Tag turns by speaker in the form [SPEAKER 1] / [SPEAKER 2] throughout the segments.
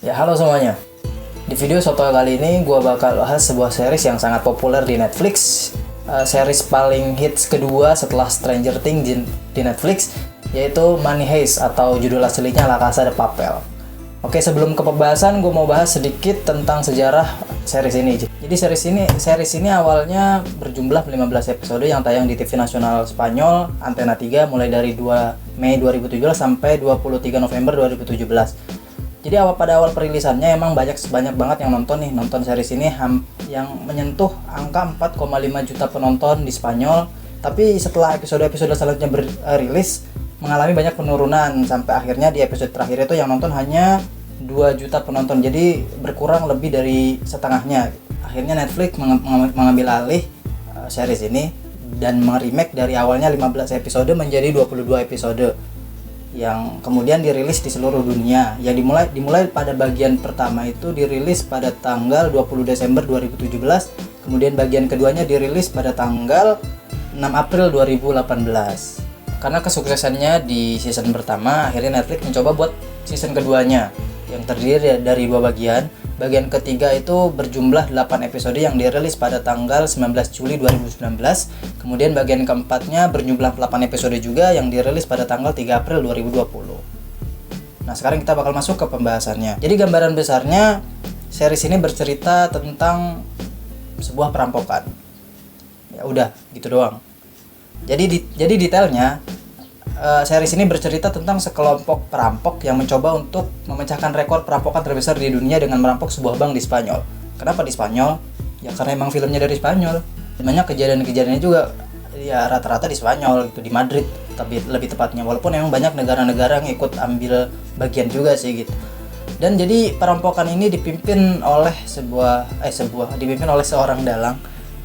[SPEAKER 1] Ya, halo semuanya. Di video soto kali ini gue bakal bahas sebuah series yang sangat populer di Netflix. Series paling hits kedua setelah Stranger Things di Netflix, yaitu Money Heist atau judul aslinya La Casa de Papel. Oke, sebelum ke pembahasan, gue mau bahas sedikit tentang sejarah series ini. Jadi series ini awalnya berjumlah 15 episode yang tayang di TV nasional Spanyol Antena 3 mulai dari 2 Mei 2017 sampai 23 November 2017. Jadi pada awal perilisannya emang banyak banget yang nonton series ini yang menyentuh angka 4,5 juta penonton di Spanyol. Tapi setelah episode-episode selanjutnya rilis mengalami banyak penurunan sampai akhirnya di episode terakhir itu yang nonton hanya 2 juta penonton. Jadi berkurang lebih dari setengahnya. Akhirnya Netflix mengambil alih series ini dan meremake dari awalnya 15 episode menjadi 22 episode yang kemudian dirilis di seluruh dunia. Yang dimulai pada bagian pertama itu dirilis pada tanggal 20 Desember 2017, kemudian bagian keduanya dirilis pada tanggal 6 April 2018. Karena kesuksesannya di season pertama, akhirnya Netflix mencoba buat season keduanya yang terdiri dari 2 bagian. Bagian ketiga itu berjumlah 8 episode yang dirilis pada tanggal 19 Juli 2019. Kemudian bagian keempatnya berjumlah 8 episode juga yang dirilis pada tanggal 3 April 2020. Nah, sekarang kita bakal masuk ke pembahasannya. Jadi gambaran besarnya, series ini bercerita tentang sebuah perampokan. Ya udah, gitu doang. Jadi detailnya, series ini bercerita tentang sekelompok perampok yang mencoba untuk memecahkan rekor perampokan terbesar di dunia dengan merampok sebuah bank di Spanyol. Kenapa di Spanyol? Ya karena emang filmnya dari Spanyol. Banyak kejadian-kejadiannya juga ya rata-rata di Spanyol gitu, di Madrid tapi lebih tepatnya. Walaupun emang banyak negara-negara yang ikut ambil bagian juga sih gitu. Dan jadi perampokan ini dipimpin oleh dipimpin oleh seorang dalang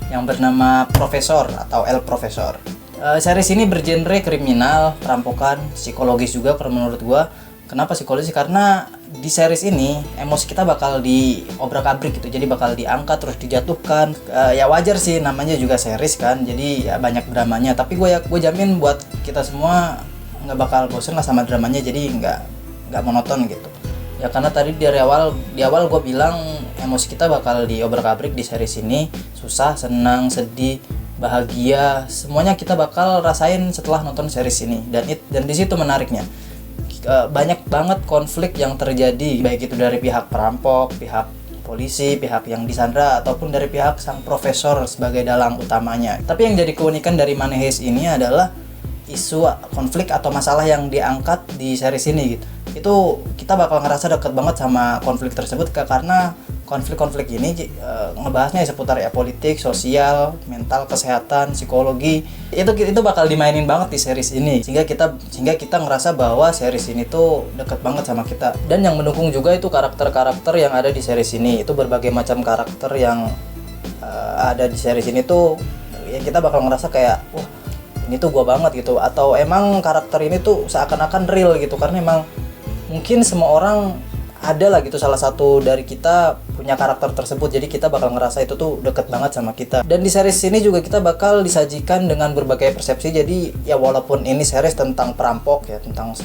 [SPEAKER 1] yang bernama Profesor atau El Profesor. Series ini bergenre kriminal, perampokan, psikologis juga kalau menurut gua. Kenapa psikologis? Karena di series ini emosi kita bakal diobrak-abrik gitu. Jadi bakal diangkat terus dijatuhkan. Ya wajar sih, namanya juga series kan. Jadi ya banyak dramanya. Tapi gue jamin buat kita semua nggak bakal bosen lah sama dramanya. Jadi nggak monoton gitu. Ya karena tadi di awal gue bilang emosi kita bakal diobrak-abrik di series ini. Susah, senang, sedih, bahagia, semuanya kita bakal rasain setelah nonton series ini. Dan di situ menariknya, banyak banget konflik yang terjadi, baik itu dari pihak perampok, pihak polisi, pihak yang disandra, ataupun dari pihak sang profesor sebagai dalang utamanya. Tapi yang jadi keunikan dari Money Heist ini adalah isu konflik atau masalah yang diangkat di series ini gitu. Itu kita bakal ngerasa deket banget sama konflik tersebut karena konflik-konflik ini ngebahasnya seputar ya politik, sosial, mental, kesehatan, psikologi. Itu bakal dimainin banget di series ini sehingga kita ngerasa bahwa series ini tuh deket banget sama kita. Dan yang mendukung juga itu karakter-karakter yang ada di series ini. Itu berbagai macam karakter yang ada di series ini tuh ya kita bakal ngerasa kayak wah, ini tuh gua banget gitu, atau emang karakter ini tuh seakan-akan real gitu karena emang mungkin semua orang ada lah gitu salah satu dari kita punya karakter tersebut, jadi kita bakal ngerasa itu tuh deket banget sama kita. Dan di series ini juga kita bakal disajikan dengan berbagai persepsi. Jadi ya walaupun ini series tentang perampok ya, tentang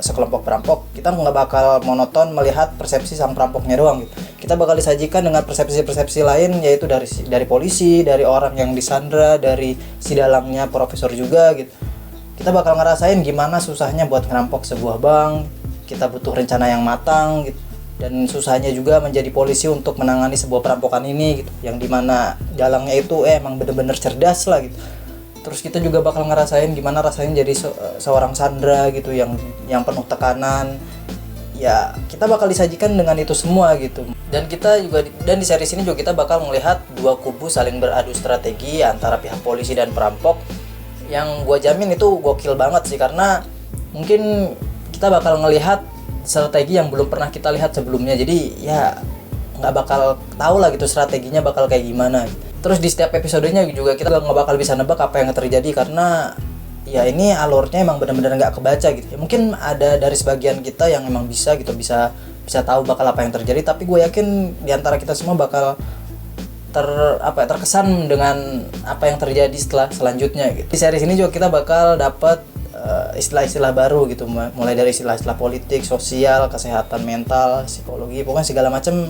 [SPEAKER 1] sekelompok perampok, kita nggak bakal monoton melihat persepsi sang perampoknya doang gitu. Kita bakal disajikan dengan persepsi-persepsi lain, yaitu dari polisi, dari orang yang disandra, dari si dalangnya profesor juga gitu. Kita bakal ngerasain gimana susahnya buat ngerampok sebuah bank. Kita butuh rencana yang matang gitu, dan susahnya juga menjadi polisi untuk menangani sebuah perampokan ini gitu, yang dimana dalangnya itu emang bener-bener cerdas lah gitu. Terus kita juga bakal ngerasain gimana rasanya jadi seorang sandra gitu yang penuh tekanan. Ya kita bakal disajikan dengan itu semua gitu. Dan di series ini juga kita bakal melihat dua kubu saling beradu strategi antara pihak polisi dan perampok, yang gua jamin itu gokil banget sih, karena mungkin kita bakal ngelihat strategi yang belum pernah kita lihat sebelumnya. Jadi ya nggak bakal tahu lah gitu strateginya bakal kayak gimana. Terus di setiap episodenya juga kita nggak bakal bisa nebak apa yang terjadi karena ya ini alurnya emang benar-benar nggak kebaca gitu. Ya mungkin ada dari sebagian kita yang emang bisa tahu bakal apa yang terjadi. Tapi gue yakin di antara kita semua bakal terkesan dengan apa yang terjadi selanjutnya gitu. Di series ini juga kita bakal dapat istilah-istilah baru gitu, mulai dari istilah-istilah politik, sosial, kesehatan mental, psikologi, pokoknya segala macam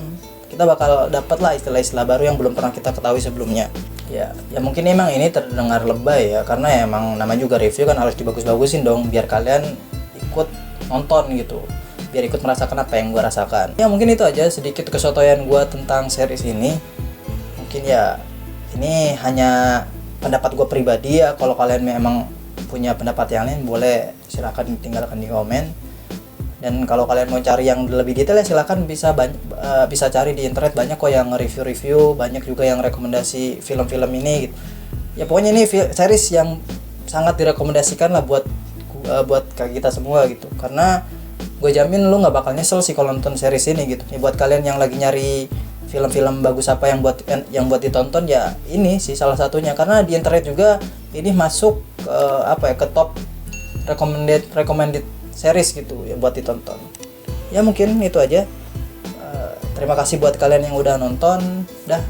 [SPEAKER 1] kita bakal dapat lah istilah-istilah baru yang belum pernah kita ketahui sebelumnya. Ya mungkin emang ini terdengar lebay ya, karena ya emang namanya juga review kan harus dibagus-bagusin dong biar kalian ikut nonton gitu, biar ikut merasakan apa yang gue rasakan. Ya mungkin itu aja sedikit kesotoyan gue tentang series ini. Mungkin ya ini hanya pendapat gue pribadi ya, kalau kalian memang punya pendapat yang lain boleh silahkan tinggalkan di komen. Dan kalau kalian mau cari yang lebih detail ya silahkan bisa cari di internet, banyak kok yang review-review, banyak juga yang rekomendasi film-film ini gitu. Ya pokoknya ini series yang sangat direkomendasikan lah buat kita semua gitu, karena gue jamin lu nggak bakal nyesel sih kalau nonton series ini gitu. Ya buat kalian yang lagi nyari film-film bagus apa yang buat ditonton, ya ini sih salah satunya, karena di internet juga ini masuk ke top recommended series gitu ya buat ditonton. Ya mungkin itu aja. Terima kasih buat kalian yang udah nonton. Dah.